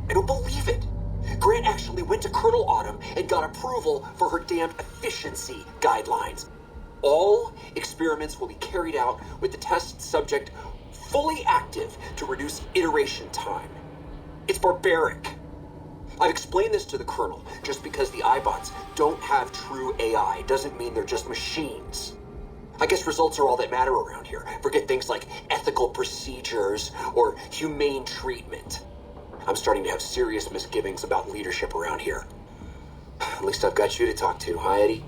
I don't believe it. Grant actually went to Colonel Autumn and got approval for her damned efficiency guidelines. All experiments will be carried out with the test subject fully active to reduce iteration time. It's barbaric. I've explained this to the Colonel. Just because the iBots don't have true AI doesn't mean they're just machines. I guess results are all that matter around here. Forget things like ethical procedures or humane treatment. I'm starting to have serious misgivings about leadership around here. At least I've got you to talk to, huh, Eddie?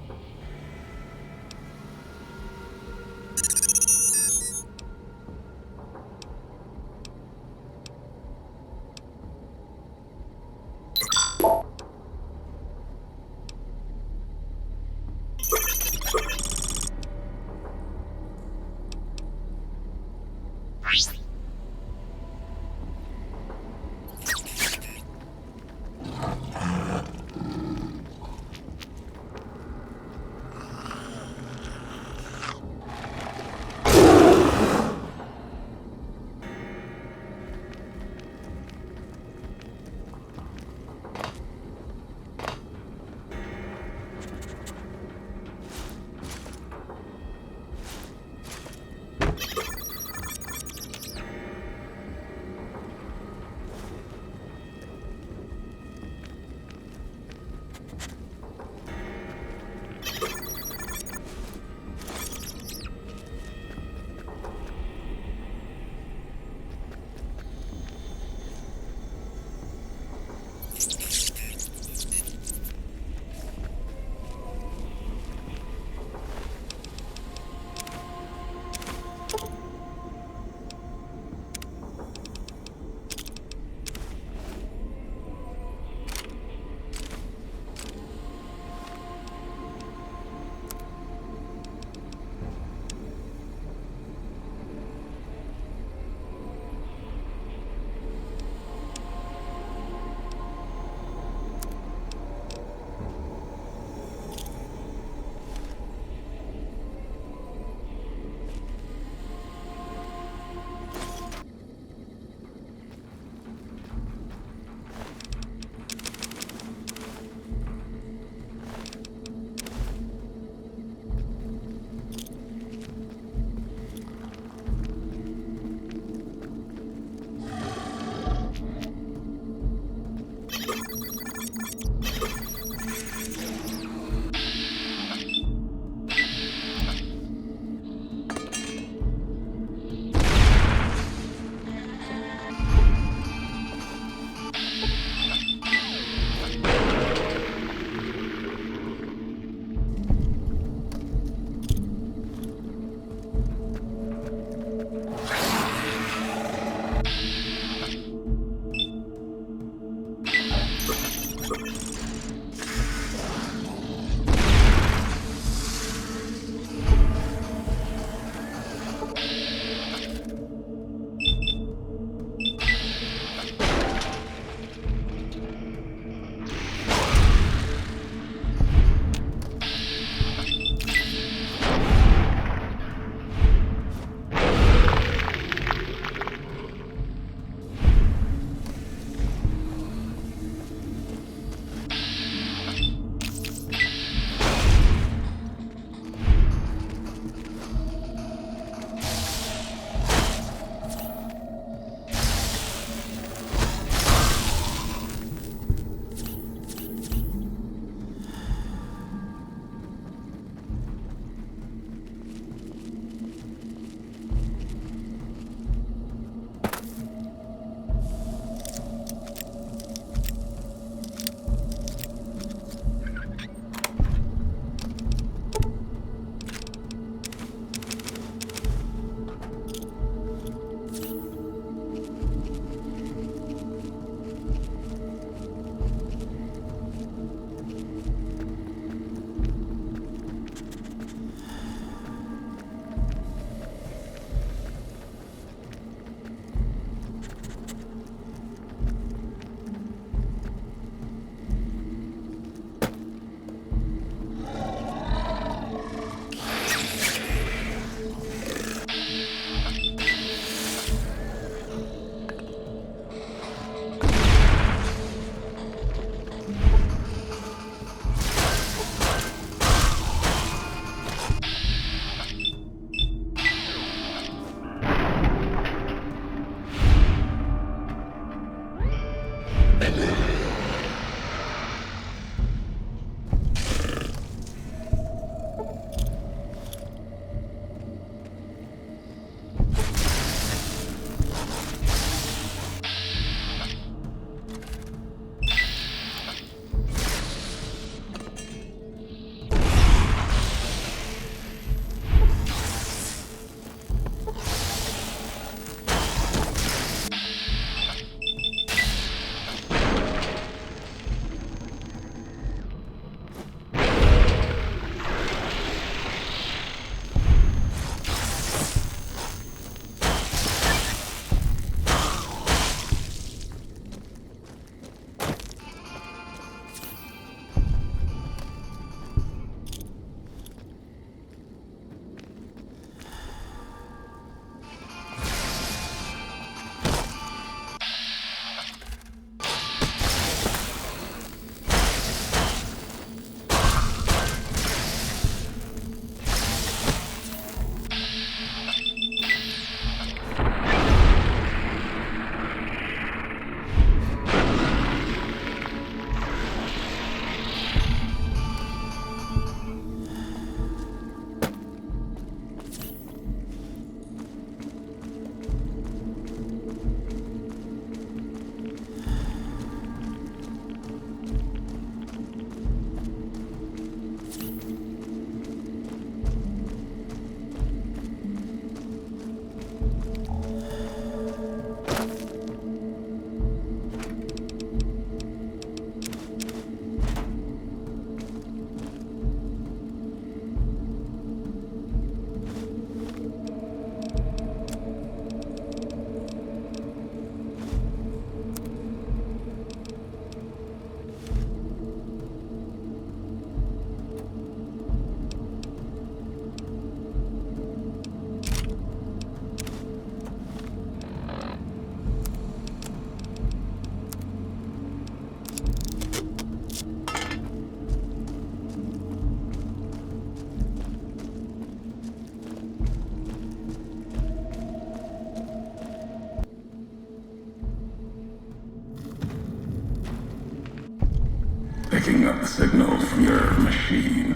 picking up the signal from your machine,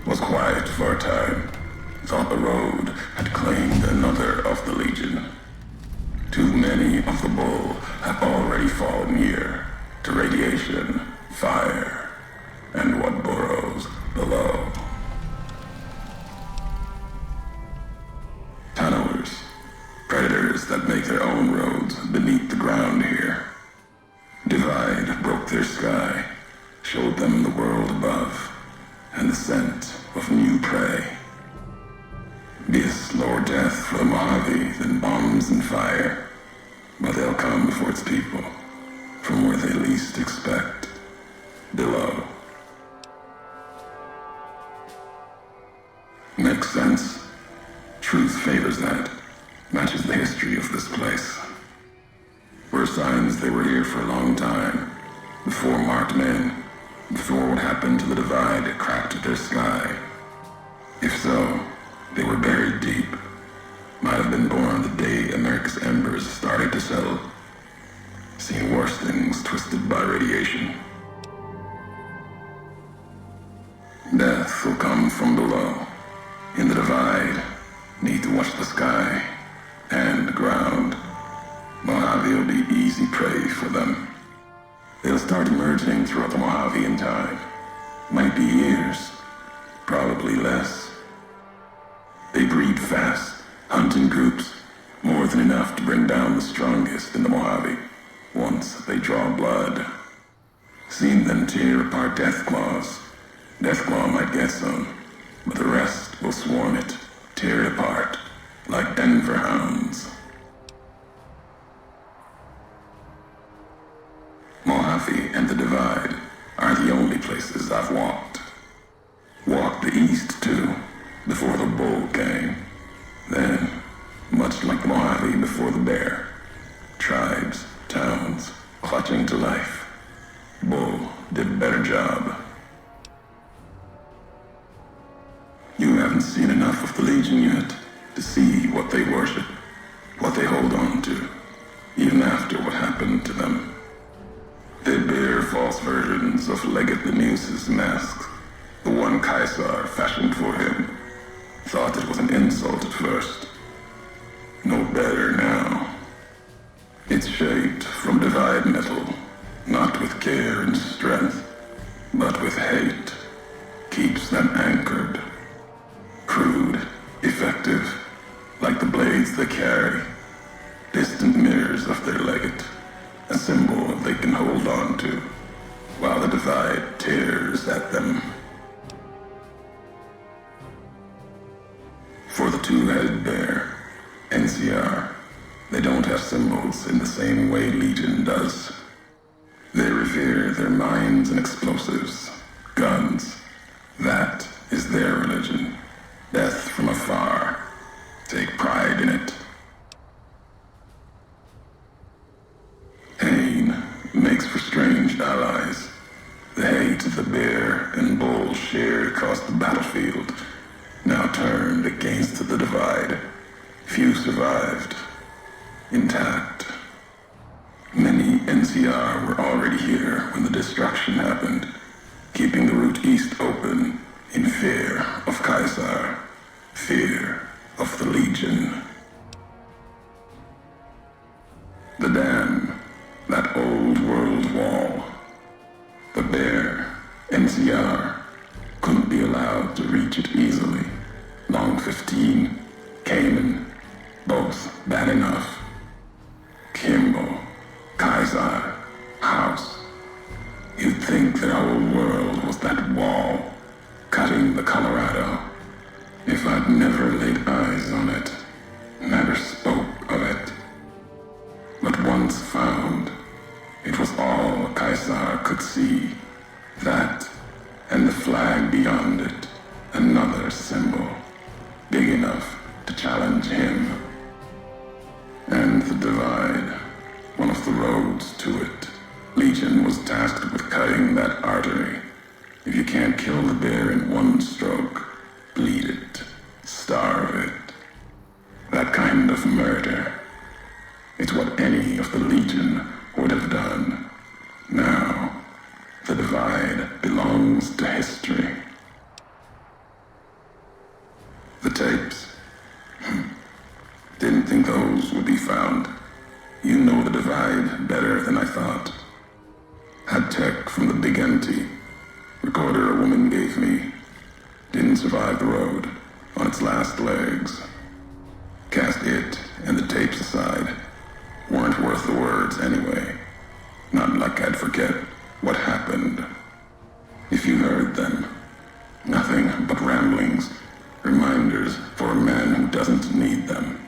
was quiet for a time. Thought the road had claimed another of the Legion. Too many of the Bull have already fallen here to radiation, fire, and what burrows below. Tunnelers, predators that make their own roads beneath the ground here. Divide broke their sky, showed them the world above, and the scent of new prey. Be a slower death for the Mojave than bombs and fire, but they'll come before its people, from where they least expect, below. Makes sense. Truth favors that, matches the history of this place. Were signs they were here for a long time, before marked men, before what happened to the divide cracked their sky. If so, they were buried deep. Might have been born the day America's embers started to settle. Seen worse things twisted by radiation. Death will come from below. In the divide, need to watch the sky and the ground. Mojave will be easy prey for them. They'll start emerging throughout the Mojave in time. Might be years, probably less. They breed fast, hunt in groups, more than enough to bring down the strongest in the Mojave, once they draw blood. Seen them tear apart Deathclaws. Deathclaw might get some, but the rest will swarm it, tear it apart, like Denver hounds. Mojave and the Divide are the only places I've walked. Walked the east, too, before the Bull came. Then, much like the Mojave before the Bear, tribes, towns, clutching to life. Bull did a better job. You haven't seen enough of the Legion yet to see what they worship, what they hold on to, even after what happened to them. They bear false versions of Legate Lemus's mask, the one Caesar fashioned for him. Thought it was an insult at first. No better now. It's shaped from divide metal, not with care and strength, but with hate. Keeps them anchored. Crude, effective, like the blades they carry. Distant mirrors of their legate. A symbol they can hold on to, while the divide tears at them. For the two-headed bear, NCR, they don't have symbols in the same way Legion does. They revere their mines and explosives, guns. That is their religion. Death from afar. Take pride in it. Pain makes for strange allies. The hate the bear and bull shared across the battlefield now turned against the divide. Few survived. Intact. Many NCR were already here when the destruction happened, keeping the route east open in fear of Caesar, fear of the Legion. The dam, that old world wall. The bear, NCR, couldn't be allowed to reach it easily. Long 15, Canaan, both bad enough. Kimball, Kaiser, House. You'd think their whole world was that wall, cutting the Colorado. If I'd never laid eyes on it, never spoke of it. But once found, it was all Caesar could see. That, and the flag beyond it, another symbol, big enough to challenge him. And the divide, one of the roads to it. Legion was tasked with cutting that artery. If you can't kill the bear in one stroke, bleed it, starve it. That kind of murder. It's what any of the Legion would have done. Now, the divide belongs to history. The tapes. Didn't think those would be found. You know the divide better than I thought. Had tech from the big empty. Recorder a woman gave me. Didn't survive the road on its last legs. Cast it and the tapes aside. Weren't worth the words anyway. Not like I'd forget what happened. If you heard them, nothing but ramblings, reminders for a man who doesn't need them.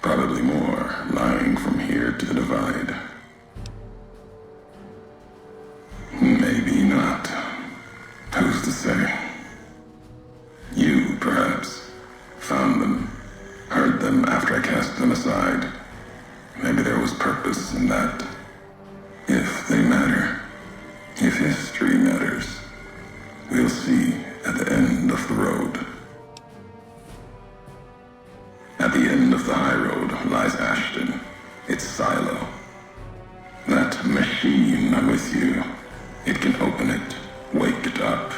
Probably more lying from here to the divide. Maybe not. Who's to say? You, perhaps, found them, heard them after I cast them aside. Maybe there was purpose in that. If they matter, if history matters, we'll see at the end of the road. At the end of the high road lies Ashton, its silo. That machine I'm with you, it can open it, wake it up,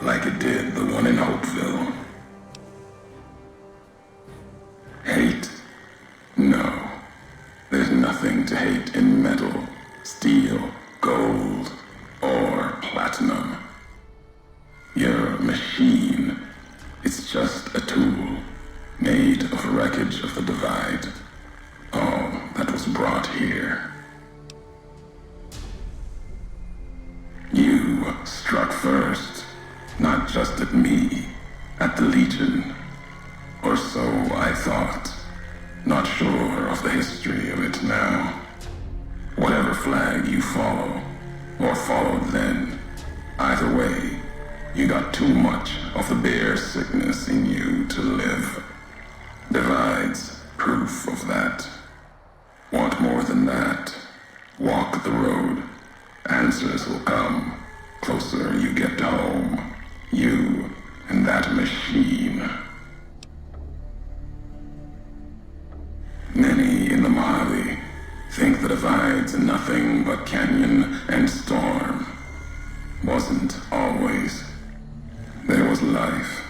like it did the one in Hopeville. Hate? No. There's nothing to hate in metal, steel, gold, or platinum. Your machine, it's just a tool, made of wreckage of the divide. All that was brought here. You struck first, not just at me, at the Legion. Or so I thought. Not sure of the history of it now. Whatever flag you follow, or followed then, either way, you got too much of the bear sickness in you to live. Divides proof of that. Want more than that? Walk the road. Answers will come. Closer you get to home. You and that machine. Many in the Mojave think the divide's nothing but canyon and storm. Wasn't always. There was life.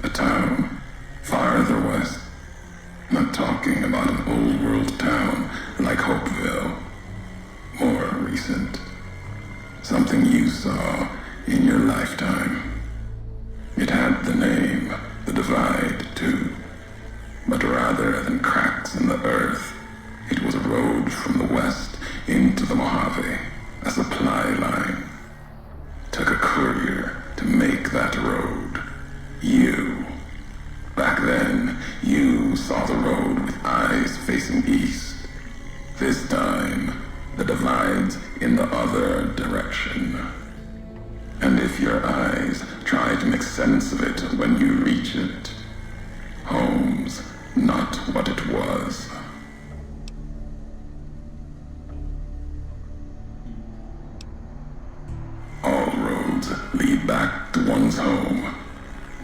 A town farther west. Not talking about an old world town like Hopeville. More recent. Something you saw in your lifetime. It had the name, the divide, too. But rather than cracks in the earth, it was a road from the west into the Mojave, a supply line. Took a courier to make that road. You. Back then, you saw the road with eyes facing east. This time, the divide's in the other direction. And if your eyes try to make sense of it when you reach it, home's not what it was. All roads lead back to one's home.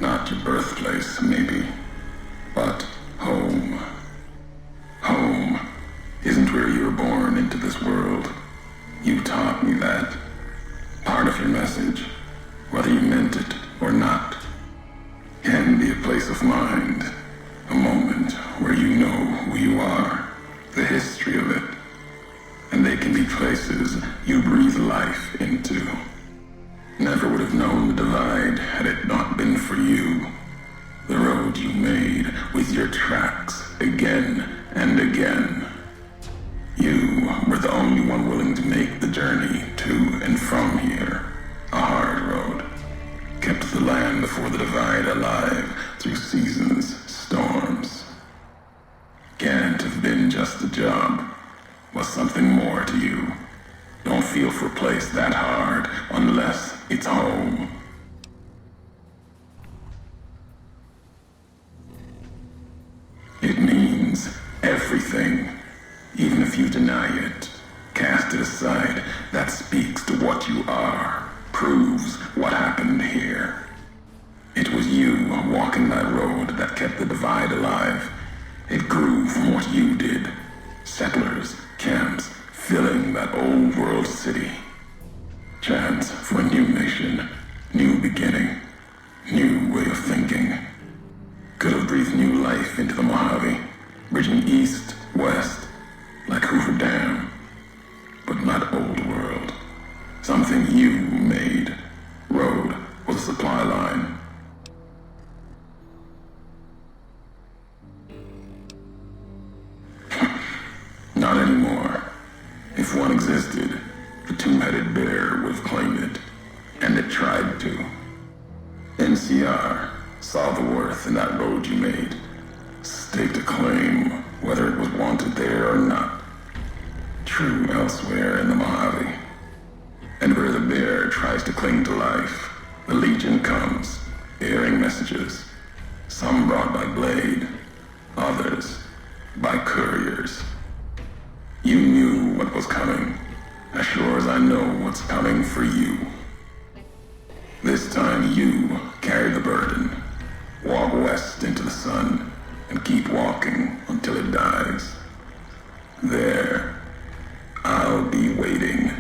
Not your birthplace, maybe, but home. Home isn't where you were born into this world. You taught me that. Part of your message, whether you meant it or not, can be a place of mind. A moment where you know who you are, the history of it. And they can be places you breathe life into. Never would have known the divide had it not been for you. The road you made with your tracks again and again. You were the only one willing to make the journey to and from here. A hard road. Kept the land before the divide alive through seasons, storms. Can't have been just a job. Was something more to you. Don't feel for a place that hard unless it's home. It means everything. Even if you deny it, cast it aside, that speaks to what you are, proves what happened here. It was you walking that road that kept the divide alive. It grew from what you did. Settlers, camps, filling that old world city. Chance for a new direction, new beginning, new way of thinking. Could have breathed new life into the Mojave, bridging east, west, like Hoover Dam. But not old world. Something you made. Road was a supply line. Not anymore. If one existed, the two-headed bear would have claimed it. And it tried to. NCR saw the worth in that road you made. Staked a claim, whether it was wanted there or not. True elsewhere in the Mojave. And where the bear tries to cling to life, the Legion comes, bearing messages. Some brought by blade, others by couriers. You knew what was coming, as sure as I know what's coming for you. This time you carry the burden. Walk west into the sun, and keep walking until it dies. There, I'll be waiting.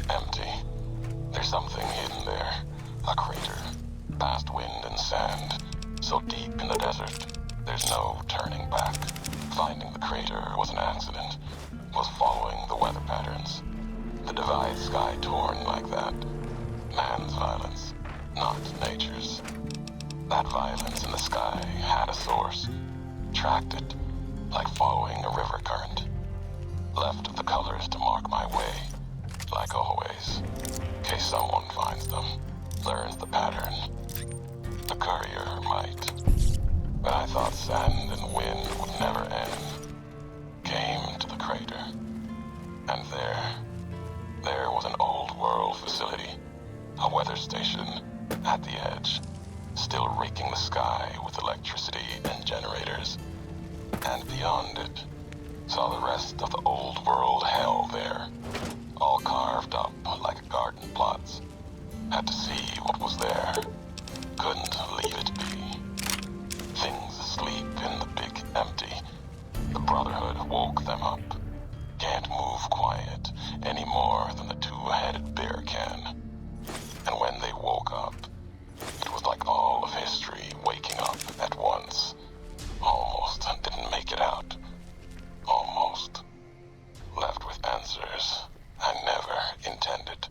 empty. There's something hidden there. A crater, past wind and sand, so deep in the desert, there's no turning back. Finding the crater was an accident, was following the weather patterns. The divide sky torn like that. Man's violence, not nature's. That violence in the sky had a source. Tracked it, like following a river current. Left the colors to mark my way, like always. In case someone finds them, learns the pattern. The courier might. But I thought sand and wind would never end. Came to the crater. And there was an old world facility. A weather station at the edge, still raking the sky with electricity and generators. And beyond it, saw the rest of the old world hell there, all carved up like garden plots. Had to see what was there. Couldn't leave it be. Things asleep in the big empty. The Brotherhood woke them up. Can't move quiet any more than the two-headed bear can. And when they woke up, it was like all of history waking up at once. Almost didn't make it out. Almost. Left with answers I never intended.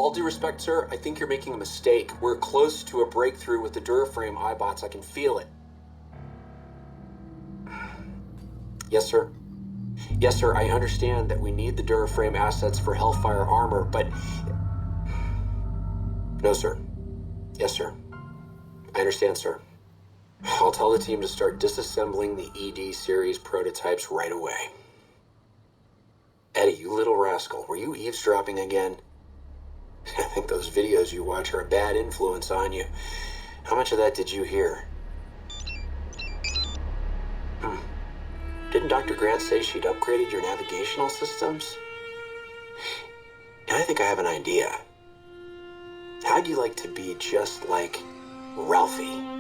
All due respect, sir, I think you're making a mistake. We're close to a breakthrough with the Duraframe iBots. I can feel it. Yes, sir. Yes, sir, I understand that we need the Duraframe assets for Hellfire armor, but... No, sir. Yes, sir. I understand, sir. I'll tell the team to start disassembling the ED series prototypes right away. Eddie, you little rascal, were you eavesdropping again? I think those videos you watch are a bad influence on you. How much of that did you hear? Didn't Dr. Grant say she'd upgraded your navigational systems? And I think I have an idea. How'd you like to be just like Ralphie?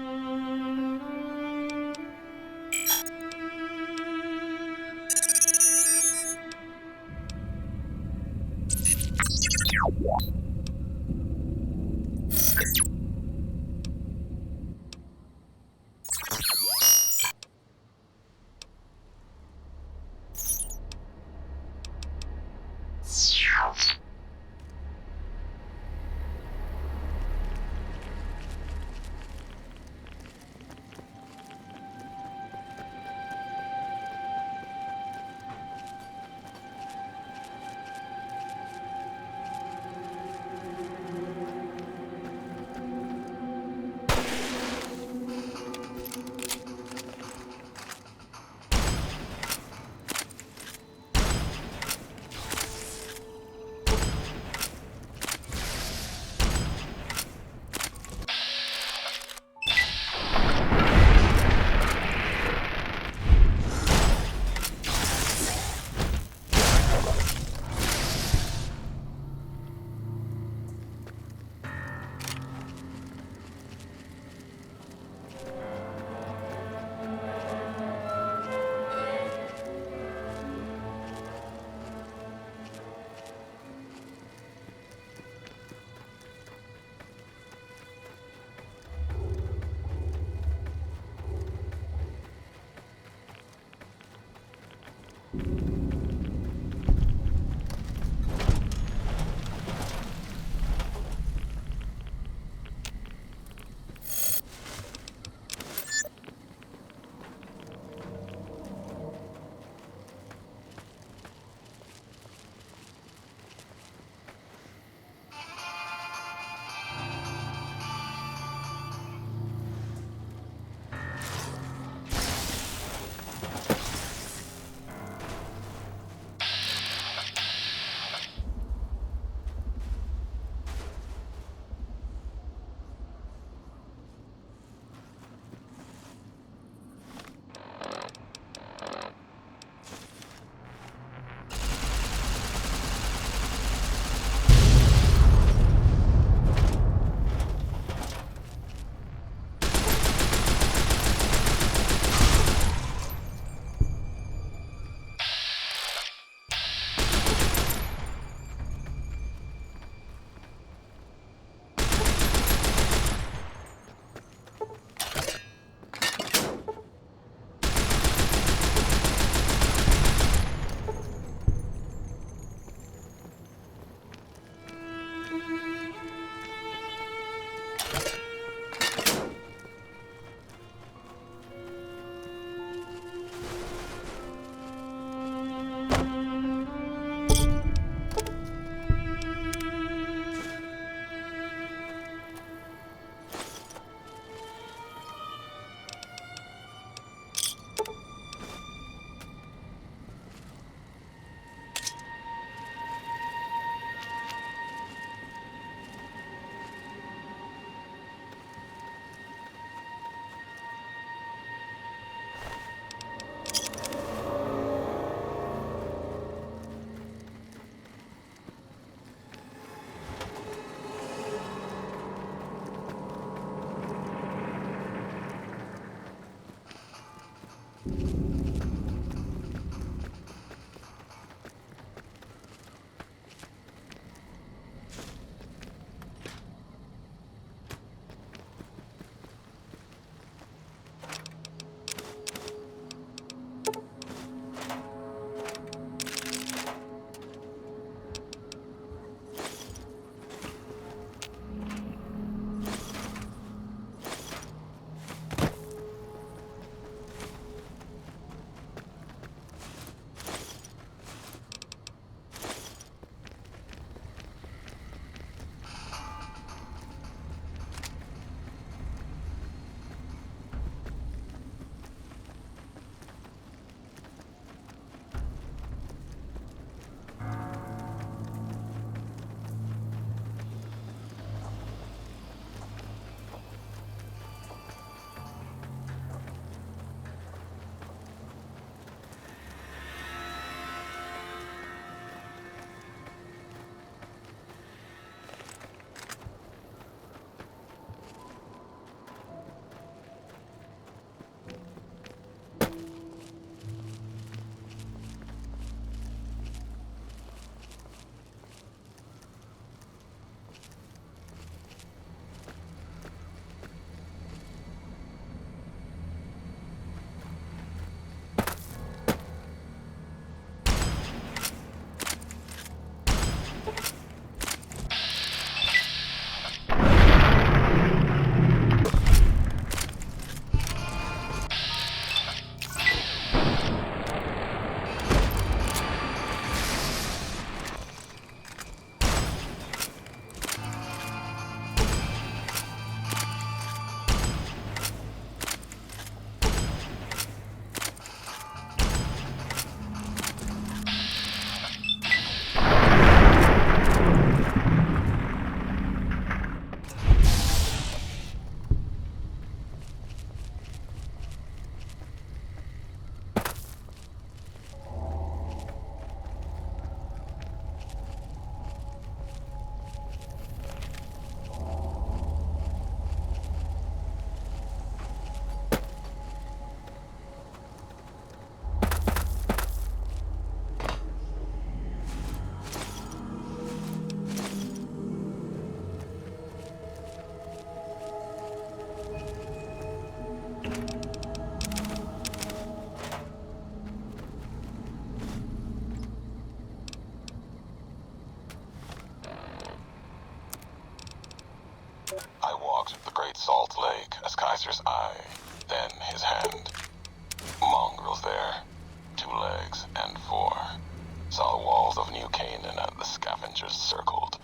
creatures circled,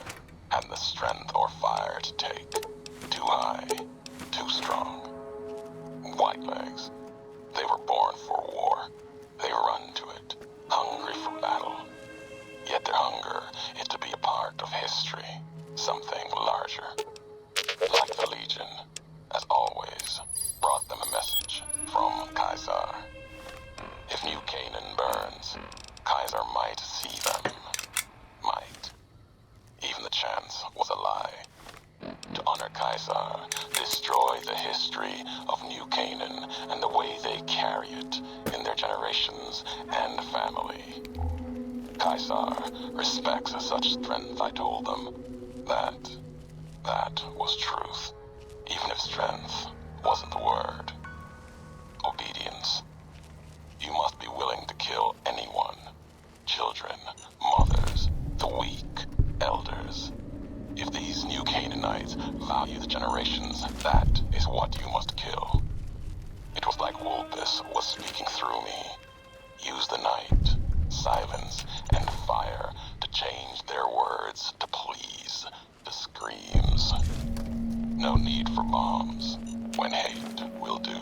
and the strength or fire to take. Too high, too strong. Whitelegs. They were born for war. They run to it, hungry for battle. Yet their hunger is to be a part of history, something larger. Like the Legion, as always, brought them a message from Caesar. If New Canaan burns, Caesar might see them. Might. Even the chance was a lie. To honor Caesar, destroy the history of New Canaan and the way they carry it in their generations and family. Caesar respects such strength, I told them. That was truth, even if strength wasn't the word. Obedience. You must be willing to kill anyone. Children, mothers, the weak, elders. If these new Canaanites value the generations, that is what you must kill. It was like Wolpus was speaking through me. Use the night, silence, and fire to change their words to please, to screams. No need for bombs when hate will do.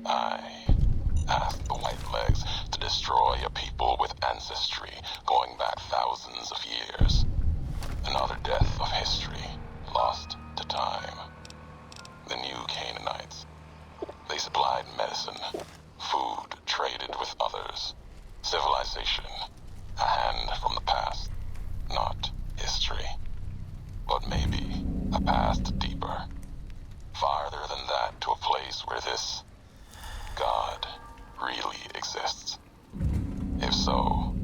I asked the Whitelegs to destroy a people with ancestry going back thousands of years. Another death of history, lost to time. The new Canaanites. They supplied medicine, food traded with others. Civilization, a hand from the past, not history. But maybe a past deeper. Farther than that, to a place where this God really exists. If so,